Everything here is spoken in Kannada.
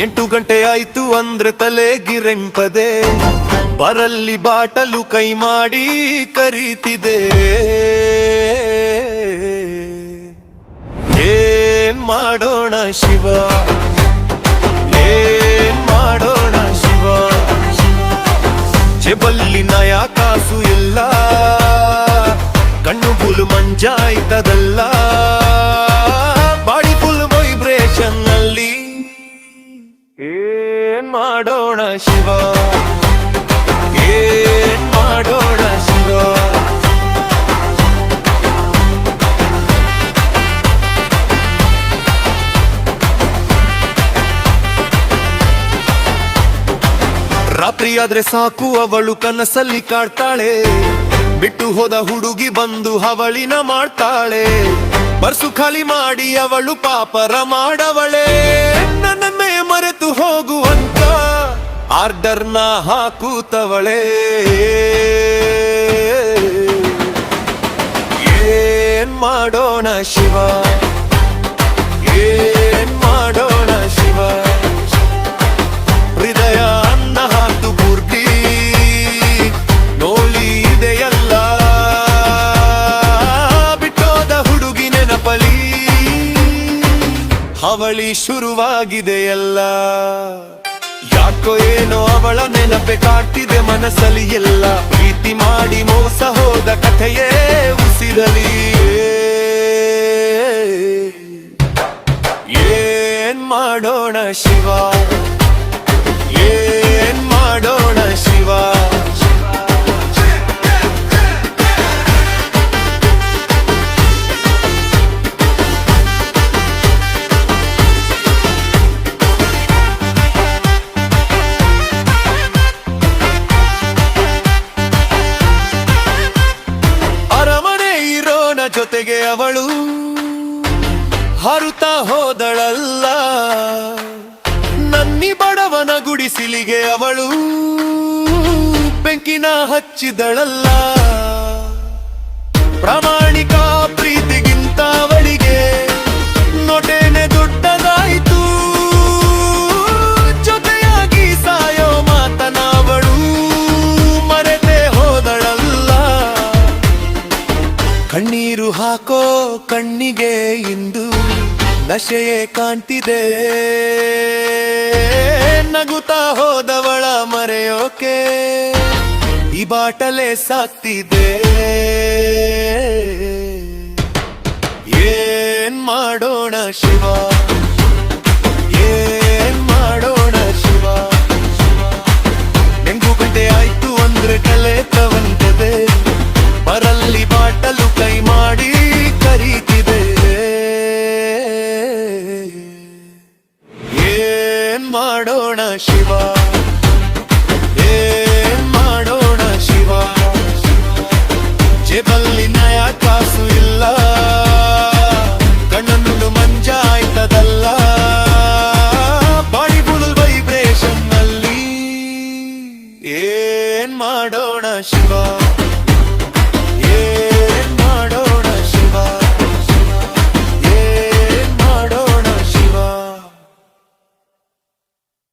8 ಗಂಟೆ ಆಯ್ತು ಅಂದ್ರೆ ತಲೆ ಗಿರೆಂಪದೆ, ಬರಲ್ಲಿ ಬಾಟಲು ಕೈ ಮಾಡಿ ಕರೀತಿದೆ. ಏನ್ ಮಾಡೋಣ ಶಿವ, ಏನ್ ಮಾಡೋಣ ಶಿವ, ಜೇಬಲ್ಲಿ ನಯಾ ಕಾಸು ಇಲ್ಲ, ಕಣ್ಣು ಫುಲ್ ಮಂಜಾಯ್ತದಲ್ಲ, ಬಾಡಿ ಫುಲ್ ವೈಬ್ರೇಷನ್ ಅಲ್ಲಿ. ಏನ್ ಮಾಡೋಣ ಶಿವ, ಏನ್ ಮಾಡೋಣ ಶಿವ. ರಾತ್ರಿ ಆದ್ರೆ ಸಾಕು ಅವಳು ಕನಸಲ್ಲಿ ಕಾಡ್ತಾಳೆ, ಬಿಟ್ಟು ಹೋದ ಹುಡುಗಿ ಬಂದು ಹವಳಿನ ಮಾಡ್ತಾಳೆ. ಬರ್ಸು ಖಾಲಿ ಮಾಡಿ ಅವಳು ಪಾಪರ ಮಾಡವಳೆ, ನನ್ನನ್ನೇ ಮರೆತು ಹೋಗುವಂತ ಆರ್ಡರ್ನ ಹಾಕುತ್ತವಳೆ. ಏನ್ ಮಾಡೋಣ ಶಿವ, ಏನ್ ಮಾಡೋಣ ಶಿವ. ಹೃದಯ ಅನ್ನ ಹಾತು ಪೂರ್ತಿ ನೋಲಿ ಇದೆಯಲ್ಲ, ಬಿಟ್ಟೋದ ಹುಡುಗಿ ನೆನಪಲಿ ಅವಳಿ ಶುರುವಾಗಿದೆಯಲ್ಲ. ಯಾಕೋ ಏನೋ ಅವಳ ನೆನಪೆ ಕಾಡ್ತಿದೆ ಮನಸ್ಸಲ್ಲಿ ಎಲ್ಲ, ಪ್ರೀತಿ ಮಾಡಿ ಮೋಸ ಹೋದ ಕಥೆಯೇ ಉಸಿರಲಿ. ಏನ್ ಮಾಡೋಣ ಶಿವ, ಏನ್ ಮಾಡೋಣ ಶಿವ. ಅರಮನೆ ಇರೋನ ಜೊತೆಗೆ ಅವಳು ಹರುತ್ತಾ ಹೋದಳಲ್ಲ, ನನ್ನಿ ಬಡವನ ಗುಡಿಸಿಲಿಗೆ ಅವಳು ಬೆಂಕಿನ ಹಚ್ಚಿದಳಲ್ಲ. ಪ್ರಾಮಾಣಿಕ ಪ್ರೀತಿಗಿಂತ ಅವಳಿಗೆ ನೋಟೇನೆ ದೊಡ್ಡದಾಯಿತು, ಜೊತೆಯಾಗಿ ಸಾಯೋ ಮಾತನಾವಳು ಮರೆತೇ ಹೋದಳಲ್ಲ. ಕಣ್ಣೀರು ಹಾಕೋ ಕಣ್ಣಿಗೆ ಇಂದು ನಶೆಯೇ ಕಾಣ್ತಿದೆ, ನಗುತ್ತಾ ಹೋದವಳ ಮರೆಯೋಕೆ ಈ ಬಾಟಲೆ ಸಾಕ್ತಿದೆ. ಏನ್ ಮಾಡೋಣ ಶಿವ, ಏನ್ ಮಾಡೋಣ ಶಿವ. 8 ಗಂಟೆ ಆಯ್ತು ಅಂದ್ರೆ ತಲೆ ತವಂತದೆ, ಬರಲ್ಲಿ ಬಾಟಲು ಕೈ ಮಾಡಿ ಕರೀತಿದೆ. ಏನ್ ಮಾಡೋಣ ಶಿವ, ಏನ್ ಮಾಡೋಣ ಶಿವ. ಜೇಬಲ್ಲಿ ನಯಾ ಕಾಸು ಇಲ್ಲ, ಕಣ್ಣನ್ನು ಮಂಜಾಯ್ತದಲ್ಲ, ಬಾಡಿ ಫುಲ್ ವೈಬ್ರೇಷನ್ ಅಲ್ಲಿ. ಏನ್ ಮಾಡೋಣ ಶಿವ.